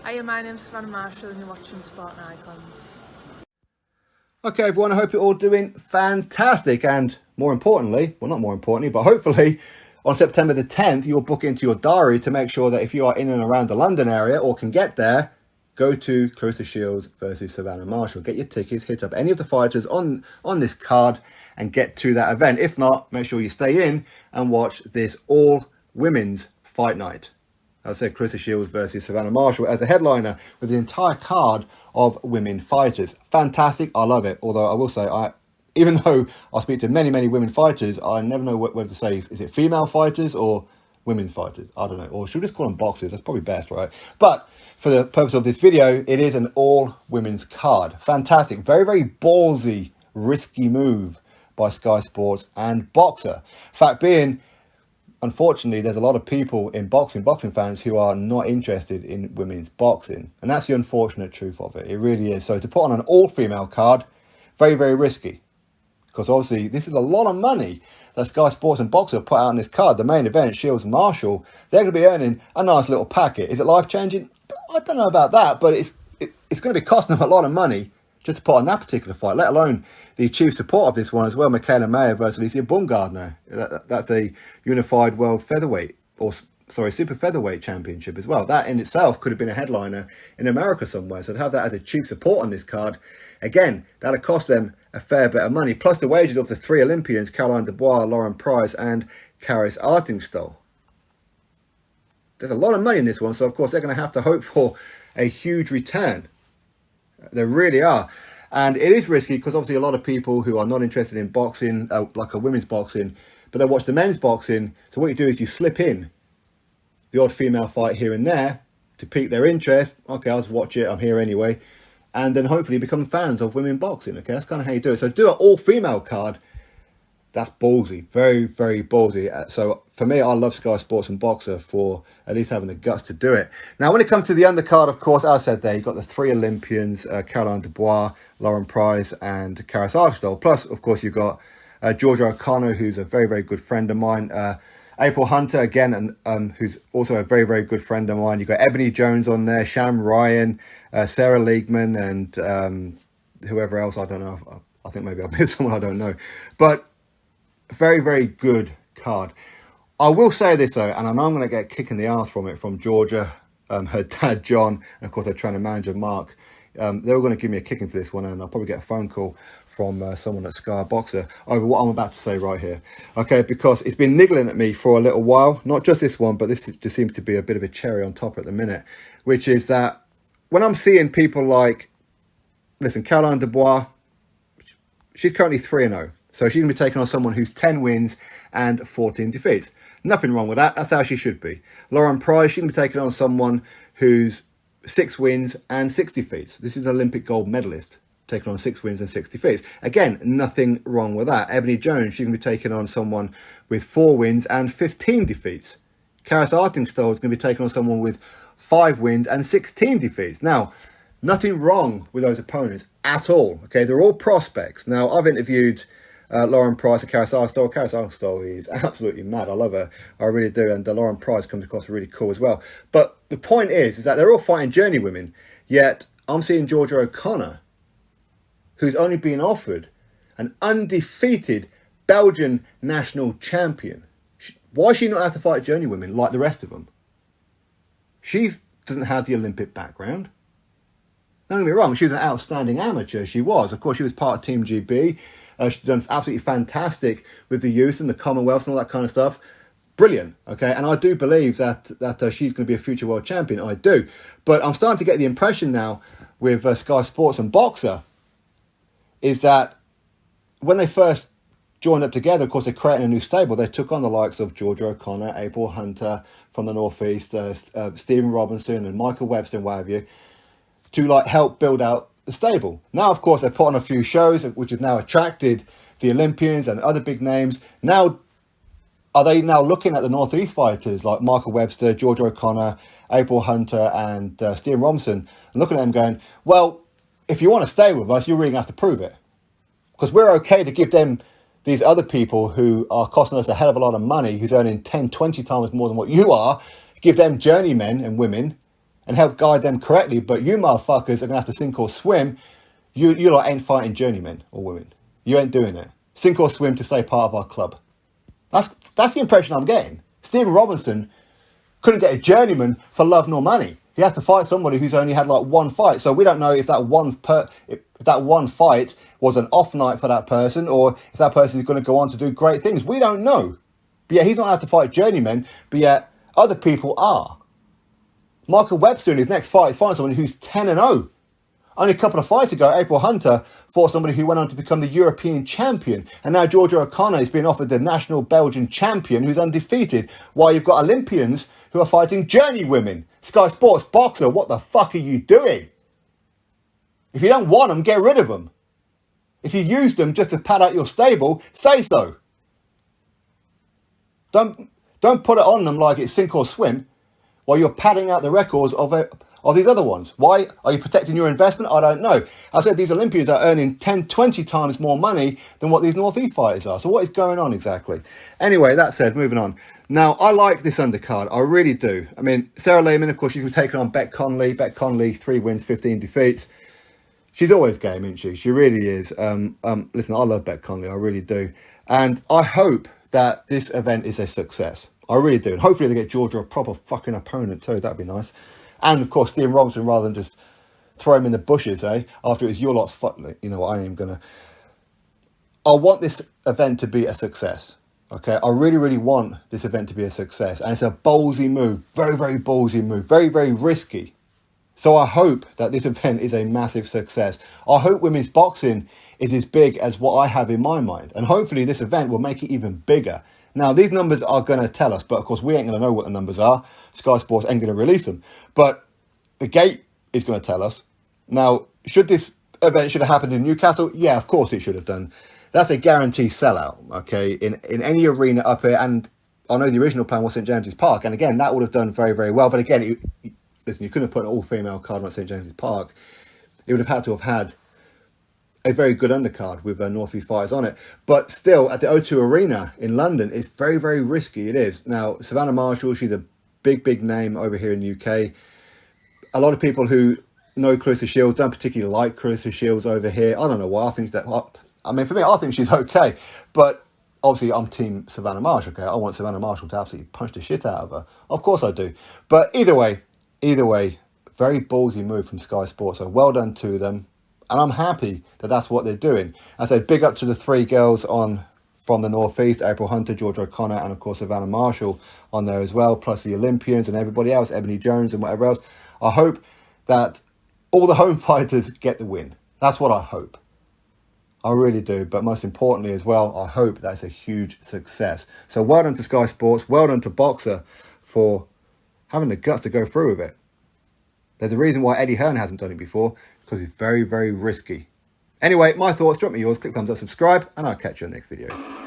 Hiya, my name's Savannah Marshall and you're watching Sport and Icons. Okay, everyone, I hope you're all doing fantastic. And more importantly, well, not more importantly, but hopefully on September the 10th, you'll book into your diary to make sure that if you are in and around the London area or can get there, go to Claressa Shields versus Savannah Marshall. Get your tickets, hit up any of the fighters on this card and get to that event. If not, make sure you stay in and watch this all-women's fight night. I said Claressa Shields versus Savannah Marshall as a headliner with the entire card of women fighters. Fantastic. I love it. Although I will say, even though I speak to many, many women fighters, I never know whether to say, is it female fighters or women's fighters? I don't know. Or should we just call them boxers? That's probably best, right? But for the purpose of this video, it is an all-women's card. Fantastic. Very, very ballsy, risky move by Sky Sports and Boxer. Fact being, unfortunately, there's a lot of people in boxing fans who are not interested in women's boxing. And that's the unfortunate truth of it. It really is. So to put on an all-female card, very, very risky. Because obviously, this is a lot of money that Sky Sports and Boxer put out on this card. The main event, Shields and Marshall, they're going to be earning a nice little packet. Is it life-changing? I don't know about that, but it's going to be costing them a lot of money just to put on that particular fight, let alone the chief support of this one as well, Michaela Mayer versus Alicia Baumgardner. That's a unified world featherweight, super featherweight championship as well. That in itself could have been a headliner in America somewhere. So to have that as a chief support on this card, again, that'll cost them a fair bit of money. Plus the wages of the three Olympians, Caroline Dubois, Lauren Price, and Karis Artingstall. There's a lot of money in this one, so of course they're going to have to hope for a huge return. They really are. And it is risky because obviously a lot of people who are not interested in boxing, like a women's boxing, but they watch the men's boxing. So what you do is you slip in the odd female fight here and there to pique their interest. Okay, I'll just watch it. I'm here anyway. And then hopefully become fans of women boxing. Okay, that's kind of how you do it. So do an all-female card. That's ballsy. Very, very ballsy. So for me, I love Sky Sports and Boxer for at least having the guts to do it. Now, when it comes to the undercard, of course, as I said there, you've got the three Olympians, Caroline Dubois, Lauren Price, and Karis Artingstall. Plus, of course, you've got Georgia O'Connor, who's a very, very good friend of mine. April Hunter, again, and who's also a very, very good friend of mine. You've got Ebony Jones on there, Sham Ryan, Sarah Liegman, and whoever else, I don't know. I think maybe I've missed someone I don't know. But very, very good card. I will say this though, and I know I'm going to get a kick in the ass from Georgia, her dad John, and of course her trainer manager Mark. They're all going to give me a kicking for this one, and I'll probably get a phone call from someone at Sky Boxer over what I'm about to say right here. Okay, because it's been niggling at me for a little while. Not just this one, but this just seems to be a bit of a cherry on top at the minute, which is that when I'm seeing people like, listen, Caroline Dubois, she's currently 3-0. So she's going to be taking on someone who's 10 wins and 14 defeats. Nothing wrong with that. That's how she should be. Lauren Price, she's going to be taking on someone who's 6 wins and 6 defeats. This is an Olympic gold medalist taking on 6 wins and 6 defeats. Again, nothing wrong with that. Ebony Jones, she's going to be taking on someone with 4 wins and 15 defeats. Karis Artingstall is going to be taking on someone with 5 wins and 16 defeats. Now, nothing wrong with those opponents at all. Okay, they're all prospects. Now, I've interviewed Lauren Price and Karis Artingstall. Karis Artingstall is absolutely mad. I love her. I really do. And Lauren Price comes across really cool as well. But the point is that they're all fighting journeywomen. Yet I'm seeing Georgia O'Connor, who's only been offered an undefeated Belgian national champion. Why is she not allowed to fight journeywomen like the rest of them? She doesn't have the Olympic background. Don't get me wrong, she was an outstanding amateur. She was. Of course, she was part of Team GB. She's done absolutely fantastic with the youth and the Commonwealth and all that kind of stuff. Brilliant, okay? And I do believe that she's going to be a future world champion. I do. But I'm starting to get the impression now with Sky Sports and Boxer is that when they first joined up together, of course, they're creating a new stable. They took on the likes of Georgia O'Connor, April Hunter from the Northeast, Stephen Robinson and Michael Webster and what have you, to like help build out the stable. Now, of course, they've put on a few shows, which have now attracted the Olympians and other big names. Now, are they now looking at the Northeast fighters like Michael Webster, George O'Connor, April Hunter, and Stephen Robinson, and looking at them going, well, if you want to stay with us, you're really going to have to prove it. Because we're okay to give them these other people who are costing us a hell of a lot of money, who's earning 10, 20 times more than what you are, give them journeymen and women, and help guide them correctly. But you motherfuckers are going to have to sink or swim. You lot ain't fighting journeymen or women. You ain't doing it. Sink or swim to stay part of our club. That's the impression I'm getting. Stephen Robinson couldn't get a journeyman for love nor money. He has to fight somebody who's only had like one fight. So we don't know if that one fight was an off night for that person, or if that person is going to go on to do great things. We don't know. But yet he's not allowed to fight journeymen, but yet other people are. Michael Webster in his next fight is fighting somebody who's 10-0. Only a couple of fights ago, April Hunter fought somebody who went on to become the European champion. And now Georgia O'Connor is being offered the national Belgian champion who's undefeated. While you've got Olympians who are fighting journeywomen. Sky Sports boxer, what the fuck are you doing? If you don't want them, get rid of them. If you use them just to pad out your stable, say so. Don't put it on them like it's sink or swim while you're padding out the records of these other ones. Why? Are you protecting your investment? I don't know. I said these Olympians are earning 10, 20 times more money than what these Northeast fighters are. So what is going on exactly? Anyway, that said, moving on. Now, I like this undercard. I really do. I mean, Sarah Lehman, of course, she's been taking on Beck Conley. Beck Conley, 3 wins, 15 defeats. She's always game, isn't she? She really is. Listen, I love Beck Conley. I really do. And I hope that this event is a success. I really do. And hopefully they get Georgia a proper fucking opponent too. That'd be nice. And of course, Stephen Robinson, rather than just throw him in the bushes, after it was your lot's you know what, I want this event to be a success. Okay, I really, really want this event to be a success. And it's a ballsy move. Very, very ballsy move. Very, very risky. So I hope that this event is a massive success. I hope women's boxing is as big as what I have in my mind. And hopefully this event will make it even bigger. Now, these numbers are going to tell us, but of course we ain't going to know what the numbers are. Sky Sports ain't going to release them. But the gate is going to tell us. Now, this event should have happened in Newcastle? Yeah, of course it should have done. That's a guaranteed sellout, okay, in any arena up here. And I know the original plan was St James's Park. And again, that would have done very, very well. But again, listen, you couldn't have put an all-female card on St James's Park. It would have had to have had a very good undercard with North East fighters on it. But still, at the O2 Arena in London, it's very, very risky. It is. Now, Savannah Marshall, she's a big, big name over here in the UK. A lot of people who know Clarissa Shields don't particularly like Clarissa Shields over here. I don't know why. I mean, for me, I think she's okay. But obviously, I'm team Savannah Marshall, okay? I want Savannah Marshall to absolutely punch the shit out of her. Of course I do. But either way, very ballsy move from Sky Sports. So well done to them. And I'm happy that that's what they're doing. I say big up to the 3 girls from the Northeast, April Hunter, Georgia O'Connor, and of course Savannah Marshall on there as well, plus the Olympians and everybody else, Ebony Jones and whatever else. I hope that all the home fighters get the win. That's what I hope. I really do. But most importantly as well, I hope that's a huge success. So well done to Sky Sports. Well done to Boxer for having the guts to go through with it. There's a reason why Eddie Hearn hasn't done it before, because it's very, very risky. Anyway, my thoughts. Drop me yours. Click thumbs up, subscribe, and I'll catch you in the next video.